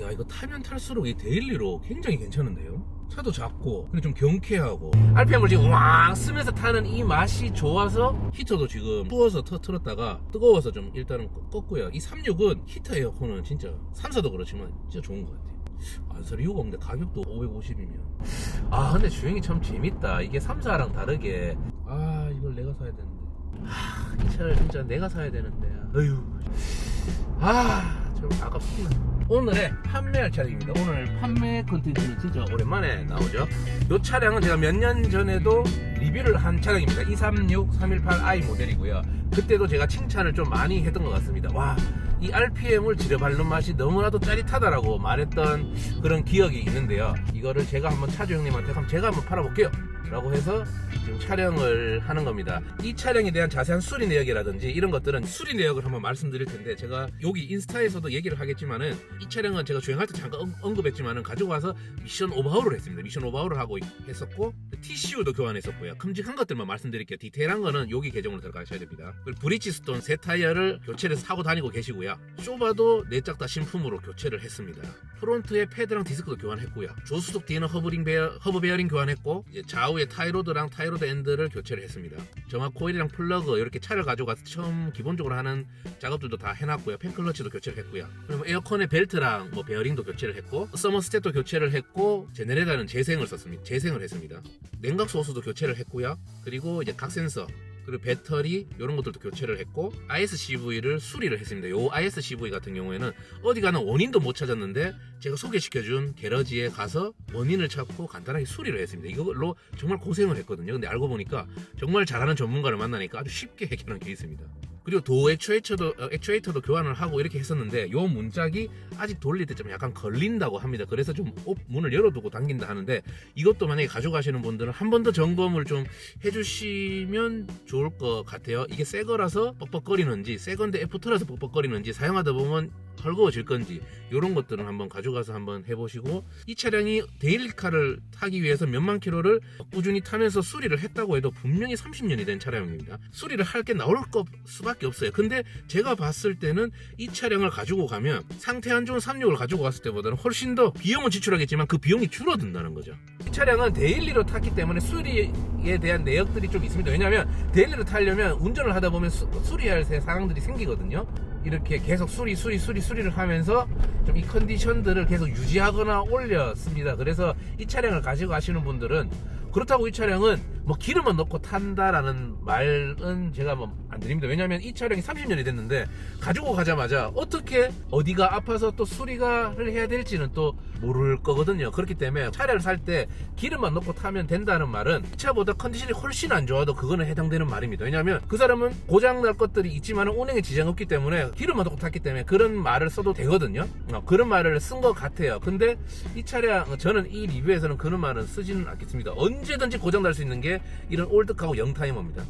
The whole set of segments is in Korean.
야, 이거 타면 탈수록 이 데일리로 굉장히 괜찮은데요? 차도 작고 근데 좀 경쾌하고 RPM을 지금 왕 쓰면서 타는 이 맛이 좋아서 히터도 지금 추워서 틀었다가 뜨거워서 좀 일단은 껐고요. 이 36은 히터 에어컨은 진짜 3사도 그렇지만 진짜 좋은 것 같아요. 안 살 이유가 없는데 가격도 550이면 근데 주행이 참 재밌다. 이게 3사랑 다르게 이걸 내가 사야 되는데 이 차를 진짜 내가 사야 되는데 좀 아깝습니다. 오늘의 판매할 차량입니다. 오늘 판매 컨텐츠는 진짜 오랜만에 나오죠. 이 차량은 제가 몇 년 전에도 리뷰를 한 차량입니다. 236 318i 모델이고요. 그때도 제가 칭찬을 좀 많이 했던 것 같습니다. 이 RPM을 지려밟는 맛이 너무나도 짜릿하다라고 말했던 그런 기억이 있는데요. 이거를 제가 한번 차주 형님한테 제가 한번 팔아볼게요 라고 해서 지금 촬영을 하는 겁니다. 이 차량에 대한 자세한 수리 내역이라든지 이런 것들은 수리 내역을 한번 말씀드릴 텐데, 제가 여기 인스타에서도 얘기를 하겠지만은 이 차량은 제가 주행할 때 잠깐 언급했지만은 가지고 와서 미션 오버하울을 했습니다. 미션 오버하울을 하고 했었고 TCU도 교환했었고요. 큼직한 것들만 말씀드릴게요. 디테일한 거는 여기 계정으로 들어가셔야 됩니다. 그리고 브리지스톤 새 타이어를 교체를 사고 다니고 계시고요. 쇼바도 4짝 다 신품으로 교체를 했습니다. 프론트에 패드랑 디스크도 교환했고요. 조수석 뒤에는 허브 베어링 교환했고, 이제 좌우에 타이로드랑 타이로드 엔드를 교체를 했습니다. 점화 코일이랑 플러그 이렇게 차를 가져가서 처음 기본적으로 하는 작업들도 다 해놨고요. 팬클러치도 교체를 했고요. 그리고 에어컨의 벨트랑 베어링도 교체를 했고, 서머스탯도 교체를 했고, 제네레이터는 재생을 했습니다. 냉각 소스도 교체를 했고요. 그리고 이제 각 센서, 그리고 배터리 이런 것들도 교체를 했고, ISCV를 수리를 했습니다. 요 ISCV 같은 경우에는 어디 가는 원인도 못 찾았는데 제가 소개시켜준 게러지에 가서 원인을 찾고 간단하게 수리를 했습니다. 이걸로 정말 고생을 했거든요. 근데 알고 보니까 정말 잘하는 전문가를 만나니까 아주 쉽게 해결한 게 있습니다. 그리고 도 액추에이터도 교환을 하고 이렇게 했었는데, 요 문짝이 아직 돌릴 때 좀 약간 걸린다고 합니다. 그래서 좀 문을 열어두고 당긴다 하는데, 이것도 만약에 가져가시는 분들은 한 번 더 점검을 좀 해주시면 좋을 것 같아요. 이게 새 거라서 뻑뻑거리는지, 새 건데 애프터라서 뻑뻑거리는지, 사용하다 보면 헐거워질 건지, 이런 것들은 한번 가져가서 한번 해보시고, 이 차량이 데일리카를 타기 위해서 몇만 킬로를 꾸준히 타면서 수리를 했다고 해도 분명히 30년이 된 차량입니다. 수리를 할 게 나올 수밖에 없어요. 근데 제가 봤을 때는 이 차량을 가지고 가면 상태 안 좋은 36을 가지고 갔을 때보다는 훨씬 더 비용은 지출하겠지만 그 비용이 줄어든다는 거죠. 이 차량은 데일리로 탔기 때문에 수리에 대한 내역들이 좀 있습니다. 왜냐하면 데일리로 타려면 운전을 하다 보면 수리해야 할 상황들이 생기거든요. 이렇게 계속 수리를 하면서 좀 이 컨디션들을 계속 유지하거나 올렸습니다. 그래서 이 차량을 가지고 가시는 분들은, 그렇다고 이 차량은 기름만 넣고 탄다라는 말은 제가 안 드립니다. 왜냐하면 이 차량이 30년이 됐는데 가지고 가자마자 어떻게 어디가 아파서 또 수리를 해야 될지는 또 모를 거거든요. 그렇기 때문에 차량을 살 때 기름만 넣고 타면 된다는 말은 이 차보다 컨디션이 훨씬 안 좋아도 그거는 해당되는 말입니다. 왜냐하면 그 사람은 고장날 것들이 있지만 운행에 지장 없기 때문에 기름만 넣고 탔기 때문에 그런 말을 써도 되거든요. 그런 말을 쓴 것 같아요. 근데 이 차량, 저는 이 리뷰에서는 그런 말은 쓰지는 않겠습니다. 언제든지 고장날 수 있는 게 이런 올드카고 영타이머입니다.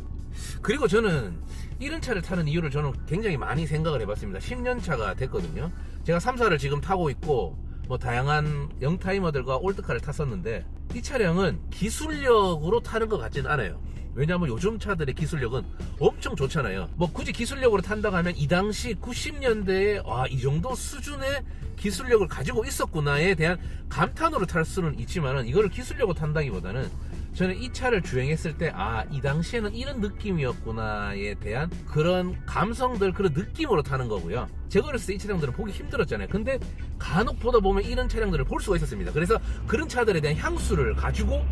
그리고 저는 이런 차를 타는 이유를 저는 굉장히 많이 생각을 해봤습니다. 10년 차가 됐거든요. 제가 3사를 지금 타고 있고 다양한 영타이머들과 올드카를 탔었는데, 이 차량은 기술력으로 타는 것 같지는 않아요. 왜냐하면 요즘 차들의 기술력은 엄청 좋잖아요. 굳이 기술력으로 탄다고 하면 이 당시 90년대에 이 정도 수준의 기술력을 가지고 있었구나에 대한 감탄으로 탈 수는 있지만은, 이거를 기술력으로 탄다기보다는 저는 이 차를 주행했을 때 이 당시에는 이런 느낌이었구나에 대한 그런 감성들, 그런 느낌으로 타는 거고요. 제가 어렸을 때 이 차량들은 보기 힘들었잖아요. 근데 간혹 보다 보면 이런 차량들을 볼 수가 있었습니다. 그래서 그런 차들에 대한 향수를 가지고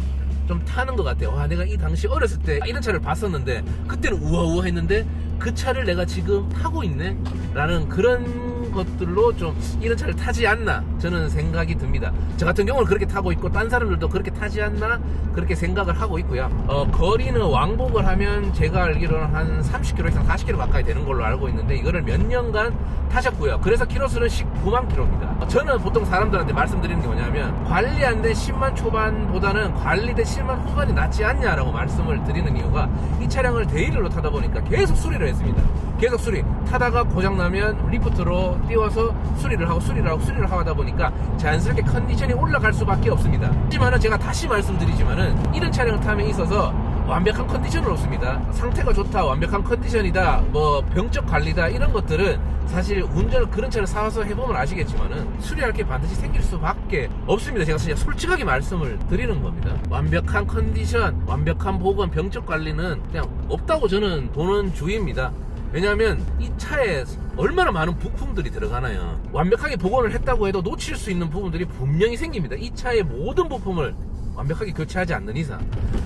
좀 타는 것 같아요. 내가 이 당시 어렸을 때 이런 차를 봤었는데 그때는 우아우아 했는데 그 차를 내가 지금 타고 있네 라는 그런 것들로 좀 이런 차를 타지 않나 저는 생각이 듭니다. 저 같은 경우는 그렇게 타고 있고 딴 사람들도 그렇게 타지 않나 그렇게 생각을 하고 있고요. 거리는 왕복을 하면 제가 알기로는 한 30km 이상 40km 가까이 되는 걸로 알고 있는데, 이거를 몇 년간 타셨고요. 그래서 키로수는 19만 킬로입니다. 저는 보통 사람들한테 말씀드리는 게 뭐냐면, 관리 안 된 10만 초반보다는 관리된 10만 후반이 낫지 않냐라고 말씀을 드리는 이유가, 이 차량을 데일리로 타다 보니까 계속 수리를 했습니다. 계속 수리 타다가 고장나면 리프트로 띄워서 수리를 하다 보니까 자연스럽게 컨디션이 올라갈 수밖에 없습니다. 하지만은 제가 다시 말씀드리지만은 이런 차량을 탐에 있어서 완벽한 컨디션은 없습니다. 상태가 좋다, 완벽한 컨디션이다, 뭐 병적 관리다, 이런 것들은 사실 운전을 그런 차를 사와서 해보면 아시겠지만은 수리할 게 반드시 생길 수밖에 없습니다. 제가 진짜 솔직하게 말씀을 드리는 겁니다. 완벽한 컨디션, 완벽한 보건, 병적 관리는 그냥 없다고 저는 보는 주의입니다. 왜냐하면 이 차에 얼마나 많은 부품들이 들어가나요. 완벽하게 복원을 했다고 해도 놓칠 수 있는 부분들이 분명히 생깁니다. 이 차의 모든 부품을 완벽하게 교체하지 않는 이상.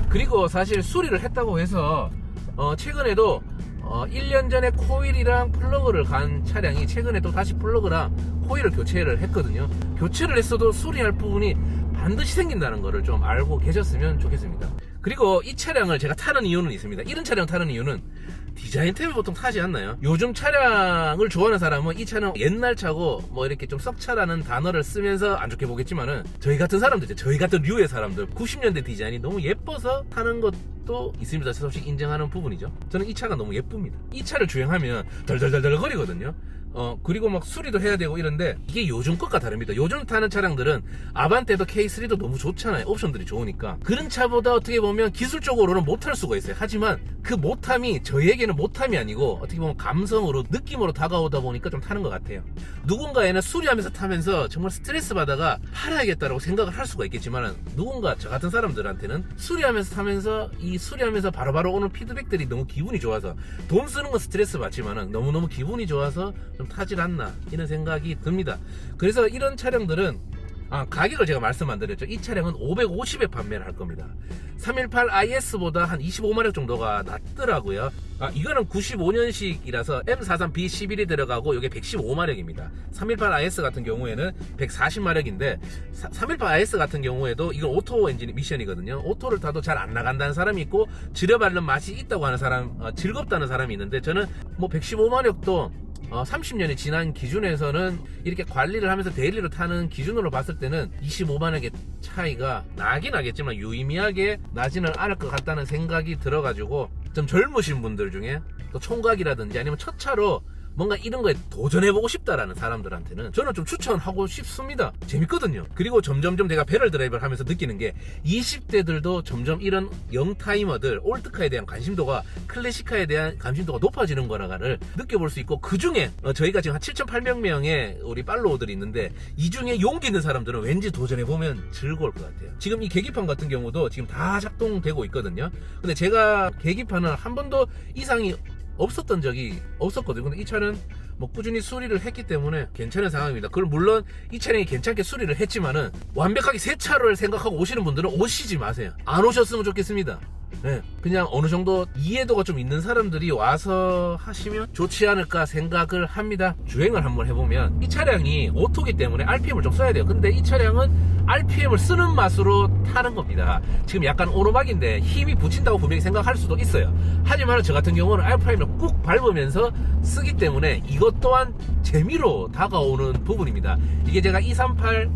그리고 사실 수리를 했다고 해서 최근에도 1년 전에 코일이랑 플러그를 간 차량이 최근에 또 다시 플러그랑 코일을 교체를 했거든요. 교체를 했어도 수리할 부분이 반드시 생긴다는 거를 좀 알고 계셨으면 좋겠습니다. 그리고 이 차량을 제가 타는 이유는 있습니다. 이런 차량 타는 이유는 디자인 때문에 보통 타지 않나요? 요즘 차량을 좋아하는 사람은 이 차는 옛날 차고 뭐 이렇게 좀 썩차라는 단어를 쓰면서 안 좋게 보겠지만은 저희 같은 사람들, 저희 같은 류의 사람들, 90년대 디자인이 너무 예뻐서 타는 것도 있습니다. 솔직히 인정하는 부분이죠. 저는 이 차가 너무 예쁩니다. 이 차를 주행하면 덜덜덜덜 거리거든요. 그리고 막 수리도 해야 되고 이런데 이게 요즘 것과 다릅니다. 요즘 타는 차량들은 아반떼도 K3도 너무 좋잖아요. 옵션들이 좋으니까. 그런 차보다 어떻게 보면 기술적으로는 못할 수가 있어요. 하지만 그 못함이 저에게는 못함이 아니고 어떻게 보면 감성으로, 느낌으로 다가오다 보니까 좀 타는 것 같아요. 누군가에는 수리하면서 타면서 정말 스트레스 받아가 팔아야겠다라고 생각을 할 수가 있겠지만, 누군가 저 같은 사람들한테는 수리하면서 타면서 이 수리하면서 바로바로 오는 피드백들이 너무 기분이 좋아서, 돈 쓰는 건 스트레스 받지만은 너무너무 기분이 좋아서 좀 타질 않나 이런 생각이 듭니다. 그래서 이런 차량들은 가격을 제가 말씀 안 드렸죠. 이 차량은 550에 판매를 할 겁니다. 318IS보다 한 25마력 정도가 낮더라고요. 이거는 95년식이라서 M43B11이 들어가고 이게 115마력입니다. 318IS 같은 경우에는 140마력인데 318IS 같은 경우에도 이건 오토 엔진 미션이거든요. 오토를 타도 잘 안 나간다는 사람이 있고 지려밟는 맛이 있다고 하는 사람, 즐겁다는 사람이 있는데, 저는 뭐 115마력도 30년이 지난 기준에서는 이렇게 관리를 하면서 데일리로 타는 기준으로 봤을 때는 25만원의 차이가 나긴 하겠지만 유의미하게 나지는 않을 것 같다는 생각이 들어가지고, 좀 젊으신 분들 중에 또 총각이라든지 아니면 첫 차로 뭔가 이런 거에 도전해보고 싶다라는 사람들한테는 저는 좀 추천하고 싶습니다. 재밌거든요. 그리고 점점점 제가 배럴 드라이브를 하면서 느끼는 게 20대들도 점점 이런 영타이머들, 올드카에 대한 관심도가, 클래식카에 대한 관심도가 높아지는 거라를 느껴볼 수 있고, 그 중에 저희가 지금 한 7,800명의 우리 팔로워들이 있는데 이 중에 용기 있는 사람들은 왠지 도전해보면 즐거울 것 같아요. 지금 이 계기판 같은 경우도 지금 다 작동되고 있거든요. 근데 제가 계기판을 한 번도 이상이 없었던 적이 없었거든요. 근데 이 차는 뭐 꾸준히 수리를 했기 때문에 괜찮은 상황입니다. 그걸 물론 이 차량이 괜찮게 수리를 했지만은 완벽하게 새 차를 생각하고 오시는 분들은 오시지 마세요. 안 오셨으면 좋겠습니다. 네, 그냥 어느 정도 이해도가 좀 있는 사람들이 와서 하시면 좋지 않을까 생각을 합니다. 주행을 한번 해보면 이 차량이 오토기 때문에 RPM을 좀 써야 돼요. 근데 이 차량은 RPM을 쓰는 맛으로 타는 겁니다. 지금 약간 오르막인데 힘이 붙인다고 분명히 생각할 수도 있어요. 하지만 저 같은 경우는 RPM을 꾹 밟으면서 쓰기 때문에 이것 또한 재미로 다가오는 부분입니다. 이게 제가 238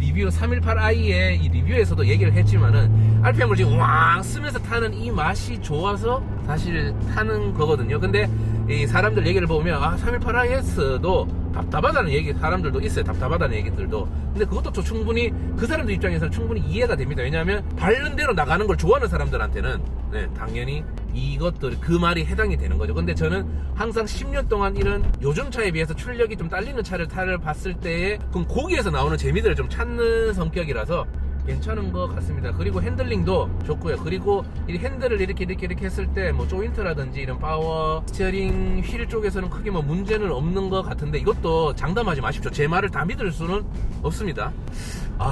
리뷰 318i의 이 리뷰에서도 얘기를 했지만은 RPM을 지금 왕 쓰면서 타는 이 맛이 좋아서 사실 타는 거거든요. 근데 이 사람들 얘기를 보면 318is도 답답하다는 얘기 사람들도 있어요. 답답하다는 얘기들도. 근데 그것도 또 충분히 그 사람들 입장에서는 충분히 이해가 됩니다. 왜냐하면 바른 대로 나가는 걸 좋아하는 사람들한테는 당연히 이것들 그 말이 해당이 되는 거죠. 근데 저는 항상 10년 동안 이런 요즘 차에 비해서 출력이 좀 딸리는 차를 봤을 때에 그럼 거기에서 나오는 재미들을 좀 찾는 성격이라서 괜찮은 것 같습니다. 그리고 핸들링도 좋고요. 그리고 이 핸들을 이렇게 했을 때 뭐 조인트라든지 이런 파워 스티어링 휠 쪽에서는 크게 뭐 문제는 없는 것 같은데, 이것도 장담하지 마십시오. 제 말을 다 믿을 수는 없습니다.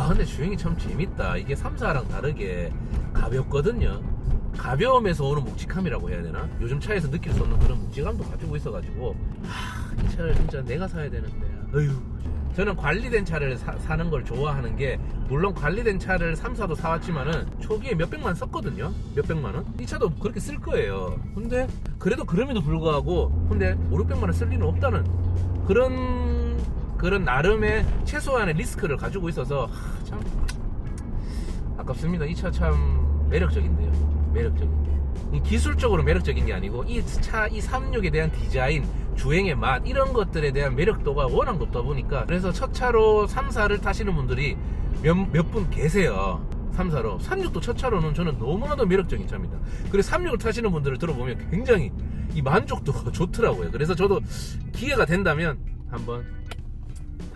근데 주행이 참 재밌다. 이게 3사랑 다르게 가볍거든요. 가벼움에서 오는 묵직함이라고 해야 되나? 요즘 차에서 느낄 수 없는 그런 묵직함도 가지고 있어가지고 이 차를 진짜 내가 사야 되는데, 저는 관리된 차를 사는 걸 좋아하는 게, 물론 관리된 차를 3, 4도 사왔지만은 초기에 몇백만 썼거든요. 몇백만원? 이 차도 그렇게 쓸 거예요. 근데 그래도 그럼에도 불구하고 근데 5, 600만원 쓸 리는 없다는 그런 나름의 최소한의 리스크를 가지고 있어서 참 아깝습니다. 이 차 참 매력적인데요. 매력적인 게 기술적으로 매력적인 게 아니고 이 차, 이 36에 대한 디자인, 주행의 맛, 이런 것들에 대한 매력도가 워낙 높다 보니까, 그래서 첫 차로 3, 4를 타시는 분들이 몇 분 계세요. 3사로 36도 첫 차로는 저는 너무나도 매력적인 차입니다. 그리고 36을 타시는 분들을 들어보면 굉장히 이 만족도가 좋더라고요. 그래서 저도 기회가 된다면 한번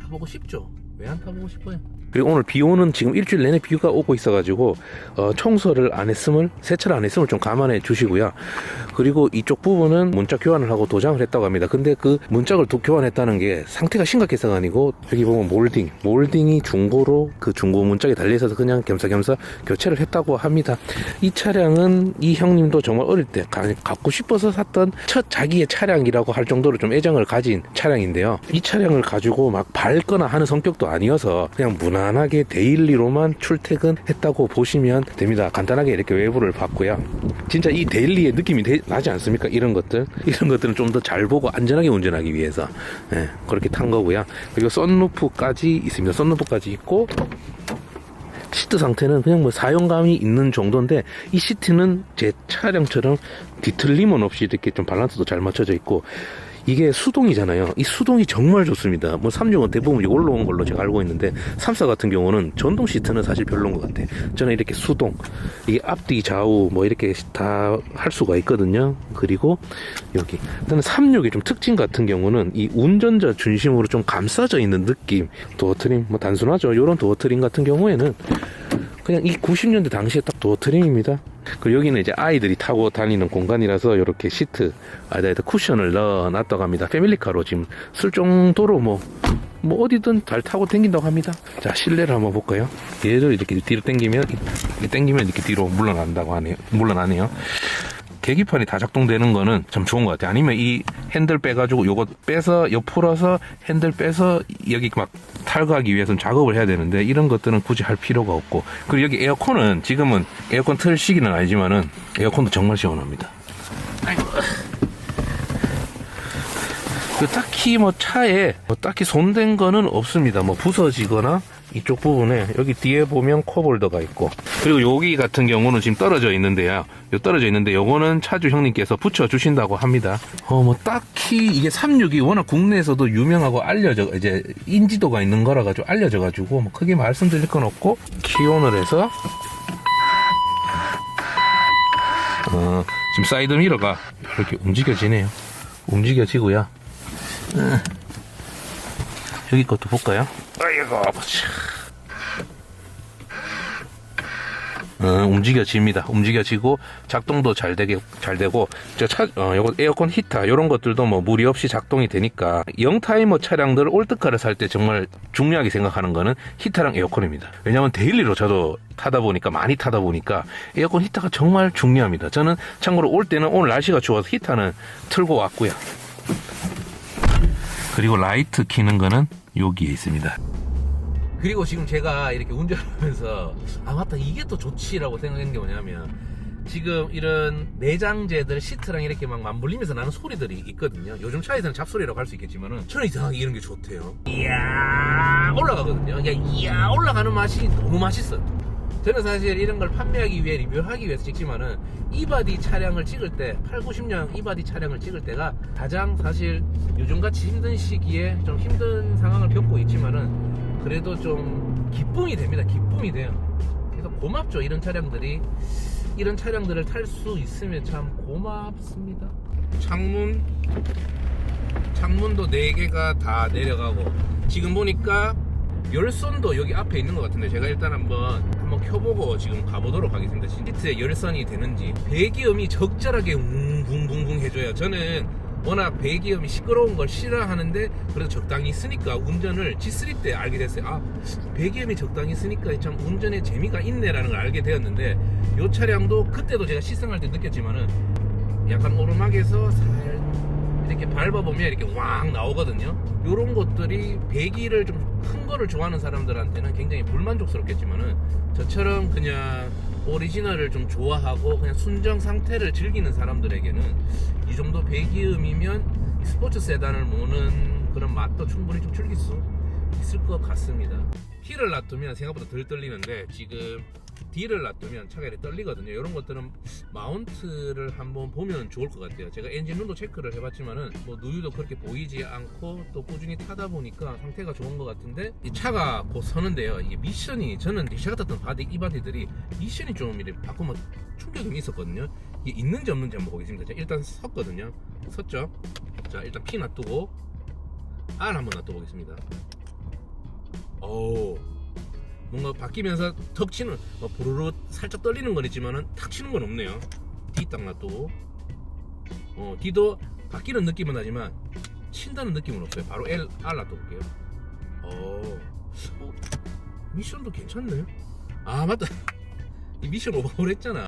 타보고 싶죠. 왜 안 타보고 싶어요? 그리고 오늘 비 오는 지금 일주일 내내 비가 오고 있어가지고 청소를 안 했음을, 세차를 안 했음을 좀 감안해 주시고요. 그리고 이쪽 부분은 문짝 교환을 하고 도장을 했다고 합니다. 근데 그 문짝을 교환했다는 게 상태가 심각해서가 아니고, 여기 보면 몰딩이 중고로 그 중고 문짝에 달려있어서 그냥 겸사겸사 교체를 했다고 합니다. 이 차량은 이 형님도 정말 어릴 때 갖고 싶어서 샀던 첫 자기의 차량이라고 할 정도로 좀 애정을 가진 차량인데요. 이 차량을 가지고 막 밟거나 하는 성격도 아니어서 그냥 무난하게 데일리로만 출퇴근했다고 보시면 됩니다. 간단하게 이렇게 외부를 봤고요. 진짜 이 데일리의 느낌이 나지 않습니까? 이런 것들은 좀 더 잘 보고 안전하게 운전하기 위해서 그렇게 탄 거고요. 그리고 썬루프까지 있습니다. 썬루프까지 있고, 시트 상태는 그냥 뭐 사용감이 있는 정도인데, 이 시트는 제 차량처럼 뒤틀림은 없이 이렇게 좀 밸런스도 잘 맞춰져 있고, 이게 수동이잖아요. 이 수동이 정말 좋습니다. 뭐 36은 대부분 이걸로 온 걸로 제가 알고 있는데, 34 같은 경우는 전동 시트는 사실 별로인 것 같아. 저는 이렇게 수동, 이게 앞뒤 좌우 뭐 이렇게 다 할 수가 있거든요. 그리고 여기 일단 36의 좀 특징 같은 경우는 이 운전자 중심으로 좀 감싸져 있는 느낌. 도어 트림 뭐 단순하죠. 이런 도어 트림 같은 경우에는 그냥 이 90년대 당시에 딱 도어 트림입니다. 그리고 여기는 이제 아이들이 타고 다니는 공간이라서 이렇게 시트 아이다에다 쿠션을 넣어놨다고 합니다. 패밀리카로 지금 쓸 정도로 뭐 어디든 잘 타고 다닌다고 합니다. 자, 실내를 한번 볼까요? 얘를 이렇게 뒤로 당기면 이렇게 뒤로 물러나네요. 계기판이 다 작동되는 거는 참 좋은 것 같아요. 아니면 이 핸들 빼가지고 요거 빼서 풀어서 핸들 빼서 여기 막 탈거하기 위해서는 작업을 해야 되는데, 이런 것들은 굳이 할 필요가 없고, 그리고 여기 에어컨은 지금은 에어컨 틀 시기는 아니지만은 에어컨도 정말 시원합니다. 아이고. 딱히 뭐 차에 딱히 손댄 거는 없습니다. 뭐 부서지거나, 이쪽 부분에 여기 뒤에 보면 컵홀더가 있고, 그리고 여기 같은 경우는 지금 떨어져 있는데요. 요거는 차주 형님께서 붙여 주신다고 합니다. 뭐 딱히 이게 36이 워낙 국내에서도 유명하고 이제 인지도가 있는 거라 가지고 알려져 가지고 뭐 크게 말씀드릴 건 없고, 키온을 해서 지금 사이드 미러가 이렇게 움직여지고요. 여기 것도 볼까요? 아이고, 움직여지고 작동도 잘 되고, 요거 에어컨 히터 요런 것들도 뭐 무리 없이 작동이 되니까, 영타이머 차량들 올드카를 살 때 정말 중요하게 생각하는 거는 히터랑 에어컨입니다. 왜냐면 데일리로 저도 많이 타다 보니까 에어컨 히터가 정말 중요합니다. 저는 참고로 올 때는 오늘 날씨가 추워서 히터는 틀고 왔고요. 그리고 라이트 켜는 거는 여기에 있습니다. 그리고 지금 제가 이렇게 운전하면서 맞다, 이게 또 좋지라고 생각한 게 뭐냐면, 지금 이런 내장재들 시트랑 이렇게 막 맞물리면서 나는 소리들이 있거든요. 요즘 차에서는 잡소리라고 할 수 있겠지만은 저는 이상하게 이런 게 좋대요. 이야 올라가거든요. 이야 올라가는 맛이 너무 맛있어요. 저는 사실 이런 걸 판매하기 위해, 리뷰하기 위해서 찍지만은, 이바디 차량을 찍을 때, 8, 90년 이바디 차량을 찍을 때가 가장 사실 요즘같이 힘든 시기에 좀 힘든 상황을 겪고 있지만은 그래도 좀 기쁨이 됩니다. 기쁨이 돼요. 그래서 고맙죠. 이런 차량들을 탈 수 있으면 참 고맙습니다. 창문도 4개가 다 내려가고, 지금 보니까 열선도 여기 앞에 있는 것 같은데, 제가 일단 한번 켜보고 지금 가보도록 하겠습니다. 시트에 열선이 되는지. 배기음이 적절하게 웅붕붕붕 해줘요. 저는 워낙 배기음이 시끄러운 걸 싫어하는데, 그래도 적당히 쓰니까 운전을 G3 때 알게 됐어요. 배기음이 적당히 쓰니까 참 운전에 재미가 있네라는 걸 알게 되었는데, 이 차량도 그때도 제가 시승할 때 느꼈지만은 약간 오르막에서 이렇게 밟아보면 이렇게 왕 나오거든요. 요런 것들이 배기를 좀 큰 거를 좋아하는 사람들한테는 굉장히 불만족스럽겠지만은, 저처럼 그냥 오리지널을 좀 좋아하고 그냥 순정 상태를 즐기는 사람들에게는 이 정도 배기음이면 스포츠 세단을 모는 그런 맛도 충분히 좀 즐길 수 있을 것 같습니다. 힐을 놔두면 생각보다 덜 떨리는데, 지금 D를 놔두면 차가 이렇게 떨리거든요. 이런 것들은 마운트를 한번 보면 좋을 것 같아요. 제가 엔진룸도 체크를 해봤지만은 뭐 누유도 그렇게 보이지 않고 또 꾸준히 타다 보니까 상태가 좋은 것 같은데 이 차가 곧 서는데요. 이게 미션이 저는 제가 탔던 바디 이 바디들이 미션이 좀 이렇게 바꾸면 충격이 있었거든요. 이게 있는지 없는지 한번 보겠습니다. 자, 일단 섰거든요. 섰죠. 자, 일단 P 놔두고 R 한번 놔둬보겠습니다. 오, 뭔가 바뀌면서 턱 치는 부르르 살짝 떨리는 건 있지만은 탁 치는 건 없네요. D 딱 놔두고 D도 바뀌는 느낌은 나지만 친다는 느낌은 없어요. 바로 R 놔둬볼게요. 미션도 괜찮네. 아 맞다, 이 미션 오버홀 했잖아.